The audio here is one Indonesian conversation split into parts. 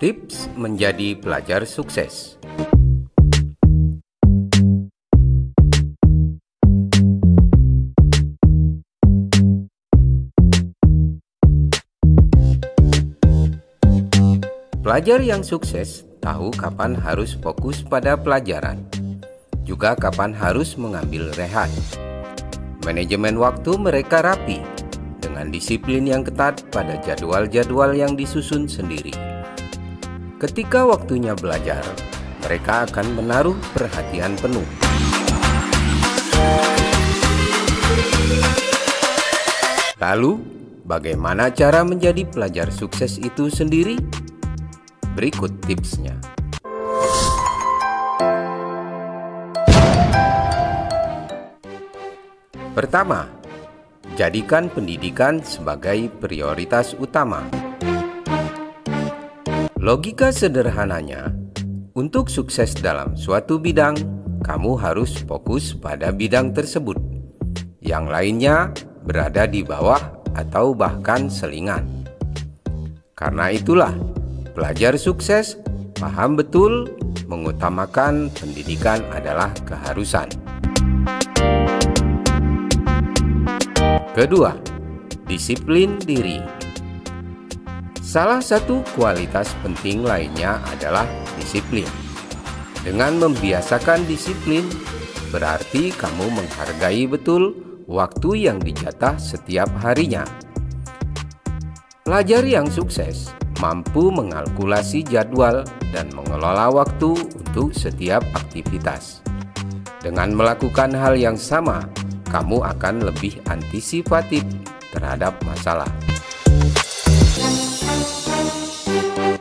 Tips menjadi pelajar sukses. Pelajar yang sukses tahu kapan harus fokus pada pelajaran, juga kapan harus mengambil rehat. Manajemen waktu mereka rapi, dengan disiplin yang ketat pada jadwal-jadwal yang disusun sendiri. Ketika waktunya belajar, mereka akan menaruh perhatian penuh. Lalu, bagaimana cara menjadi pelajar sukses itu sendiri? Berikut tipsnya. Pertama, jadikan pendidikan sebagai prioritas utama. Logika sederhananya, untuk sukses dalam suatu bidang, kamu harus fokus pada bidang tersebut. Yang lainnya berada di bawah atau bahkan selingan. Karena itulah, pelajar sukses paham betul mengutamakan pendidikan adalah keharusan. Kedua, disiplin diri. Salah satu kualitas penting lainnya adalah disiplin. Dengan membiasakan disiplin, berarti kamu menghargai betul waktu yang dijatah setiap harinya. Pelajar yang sukses mampu mengalkulasi jadwal dan mengelola waktu untuk setiap aktivitas. Dengan melakukan hal yang sama, kamu akan lebih antisipatif terhadap masalah.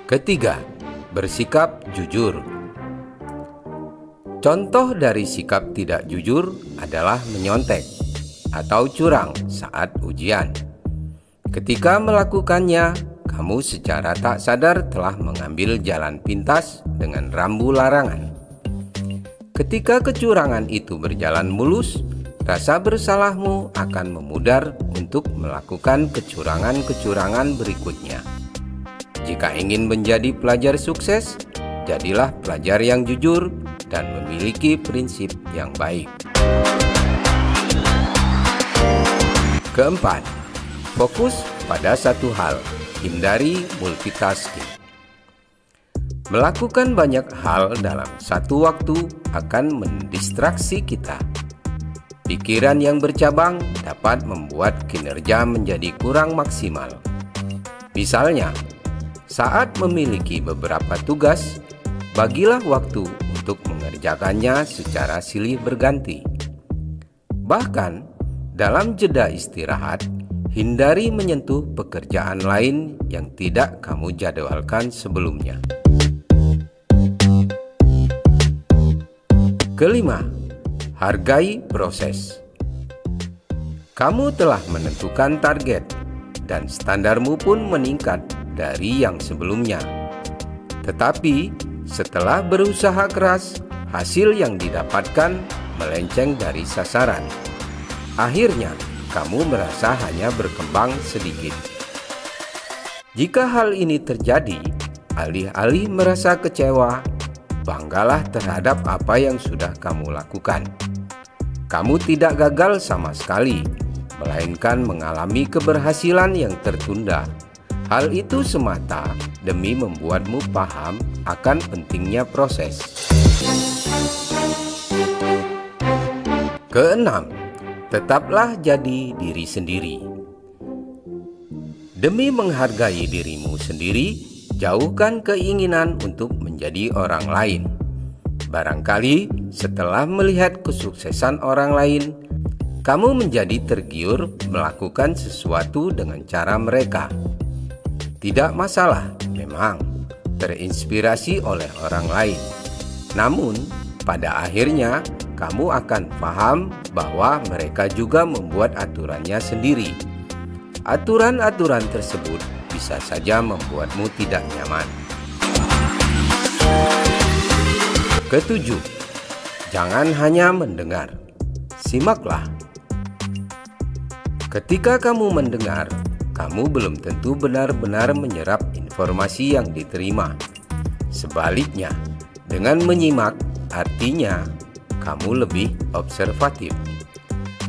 Ketiga, bersikap jujur. Contoh dari sikap tidak jujur adalah menyontek atau curang saat ujian. Ketika melakukannya, kamu secara tak sadar telah mengambil jalan pintas dengan rambu larangan. Ketika kecurangan itu berjalan mulus, rasa bersalahmu akan memudar untuk melakukan kecurangan-kecurangan berikutnya. Jika ingin menjadi pelajar sukses, jadilah pelajar yang jujur dan memiliki prinsip yang baik. Keempat, fokus pada satu hal, hindari multitasking. Melakukan banyak hal dalam satu waktu akan mendistraksi kita. Pikiran yang bercabang dapat membuat kinerja menjadi kurang maksimal. Misalnya, saat memiliki beberapa tugas, bagilah waktu untuk mengerjakannya secara silih berganti. Bahkan, dalam jeda istirahat, hindari menyentuh pekerjaan lain yang tidak kamu jadwalkan sebelumnya. Kelima, hargai proses. Kamu telah menentukan target dan standarmu pun meningkat dari yang sebelumnya. Tetapi setelah berusaha keras, hasil yang didapatkan melenceng dari sasaran. Akhirnya, kamu merasa hanya berkembang sedikit. Jika hal ini terjadi, alih-alih merasa kecewa, banggalah terhadap apa yang sudah kamu lakukan. Kamu tidak gagal sama sekali, melainkan mengalami keberhasilan yang tertunda. Hal itu semata demi membuatmu paham akan pentingnya proses. Keenam, tetaplah jadi diri sendiri. Demi menghargai dirimu sendiri, jauhkan keinginan untuk menjadi orang lain. Barangkali setelah melihat kesuksesan orang lain, kamu menjadi tergiur melakukan sesuatu dengan cara mereka. Tidak masalah, memang terinspirasi oleh orang lain. Namun, pada akhirnya kamu akan paham bahwa mereka juga membuat aturannya sendiri. Aturan-aturan tersebut bisa saja membuatmu tidak nyaman. Ketujuh, jangan hanya mendengar, simaklah. Ketika kamu mendengar, kamu belum tentu benar-benar menyerap informasi yang diterima. Sebaliknya, dengan menyimak artinya kamu lebih observatif,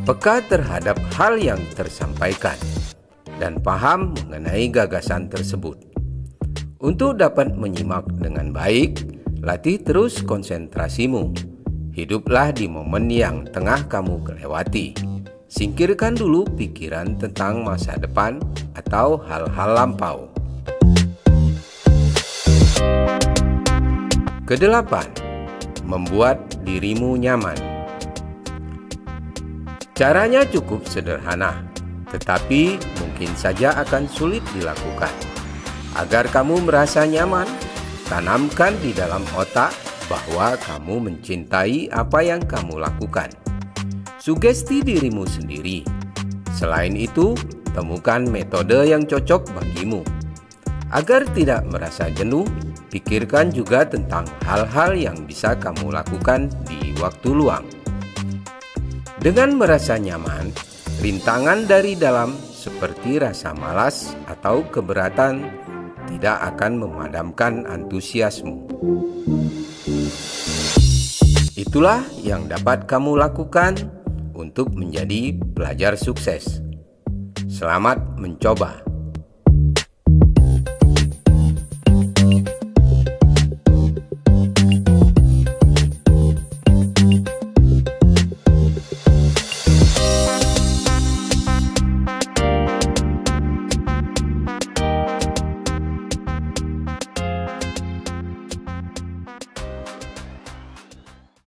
peka terhadap hal yang tersampaikan, dan paham mengenai gagasan tersebut. Untuk dapat menyimak dengan baik, latih terus konsentrasimu. Hiduplah di momen yang tengah kamu kelewati. Singkirkan dulu pikiran tentang masa depan atau hal-hal lampau. Kedelapan, membuat dirimu nyaman. Caranya cukup sederhana, tetapi mungkin saja akan sulit dilakukan. Agar kamu merasa nyaman, tanamkan di dalam otak bahwa kamu mencintai apa yang kamu lakukan. Sugesti dirimu sendiri. Selain itu, temukan metode yang cocok bagimu. Agar tidak merasa jenuh, pikirkan juga tentang hal-hal yang bisa kamu lakukan di waktu luang. Dengan merasa nyaman, rintangan dari dalam seperti rasa malas atau keberatan tidak akan memadamkan antusiasmu. Itulah yang dapat kamu lakukan untuk menjadi pelajar sukses. Selamat mencoba.